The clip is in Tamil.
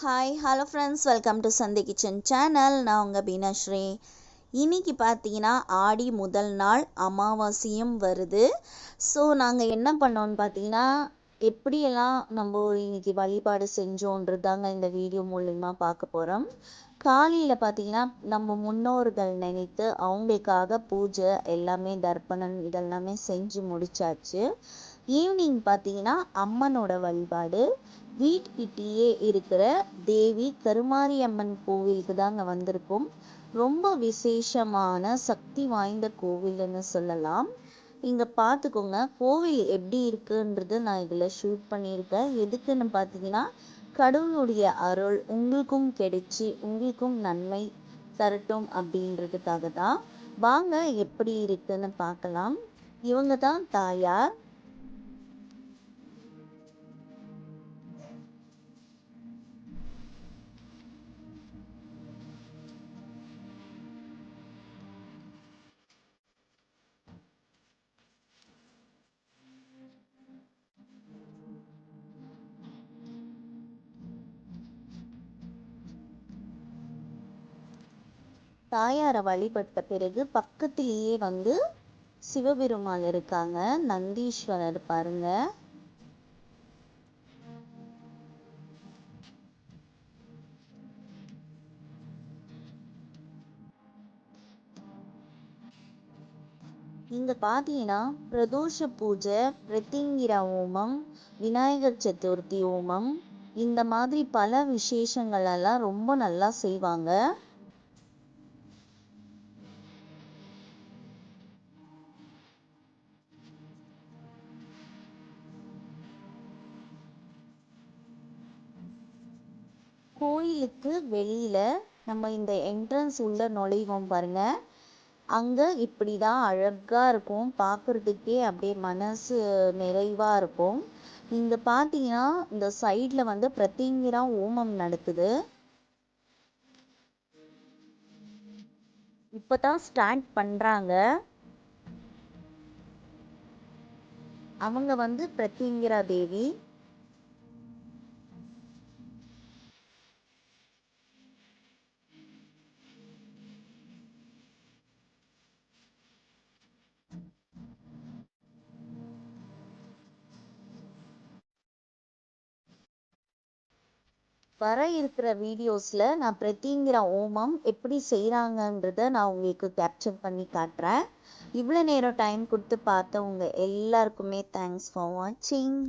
Hi hello friends, welcome to சந்தி கிச்சன் சேனல். நான் உங்கள் பீனாஸ்ரீ. இன்னைக்கு பார்த்தீங்கன்னா ஆடி முதல் நாள் அமாவாசையும் வருது. ஸோ நாங்கள் என்ன பண்ணோன்னு பார்த்தீங்கன்னா, எப்படியெல்லாம் நம்ம இன்னைக்கு வழிபாடு செஞ்சோன்றது தாங்க இந்த வீடியோ மூலிமா பார்க்க போகிறோம். காலையில் பார்த்தீங்கன்னா நம்ம முன்னோர்கள் நினைத்து அவங்களுக்காக பூஜை எல்லாமே தர்ப்பணம் இதெல்லாமே செஞ்சு முடிச்சாச்சு. ஈவினிங் பார்த்தீங்கன்னா அம்மனோட வழிபாடு. வீட்டுக்கிட்டேயே இருக்கிற தேவி கருமாரியம்மன் கோவிலுக்கு தாங்க வந்திருக்கும். ரொம்ப விசேஷமான சக்தி வாய்ந்த கோவில்னு சொல்லலாம். இங்க பார்த்துக்கோங்க, கோவில் எப்படி இருக்குன்றது நான் இதுல ஷூட் பண்ணியிருக்கேன். எதுக்குன்னு பார்த்தீங்கன்னா, கடவுளுடைய அருள் உங்களுக்கும் கிடைச்சி உங்களுக்கும் நன்மை தரட்டும் அப்படின்றதுக்காக தான். வாங்க எப்படி இருக்குன்னு பார்க்கலாம். இவங்க தான் தாயார். தாயாரை வழிபட்ட பிறகு பக்கத்திலேயே சிவபெருமான் இருக்காங்க, நந்தீஸ்வரர் பாருங்க. இங்க பாத்தீங்கன்னா பிரதோஷ பூஜை, பிரத்திங்கிரா ஹோமம், விநாயகர் சதுர்த்தி ஹோமம், இந்த மாதிரி பல விசேஷங்கள் எல்லாம் ரொம்ப நல்லா செய்வாங்க. கோயிலுக்கு வெளியில நம்ம இந்த என்ட்ரன்ஸ் உள்ள நுழைவோம் பாருங்க, அங்க இப்படிதான் அழகா இருக்கும். பார்க்கறதுக்கே அப்படியே மனசு நிறைவா இருக்கும். இங்க பாத்தீங்கன்னா இந்த சைட்ல பிரத்திங்கிரா ஹோமம் நடக்குது. இப்பதான் ஸ்டார்ட் பண்றாங்க. அவங்க பிரத்திங்கிரா தேவி. வர இருக்கிற வீடியோஸ்ல நான் பிரத்திங்கிரா ஹோமம் எப்படி செய்யறாங்கன்றத நான் உங்களுக்கு கேப்சர் பண்ணி காட்டுறேன். இவ்வளவு நேரம் டைம் கொடுத்து பார்த்த உங்க எல்லாருக்குமே தேங்க்ஸ் ஃபார் வாட்சிங்.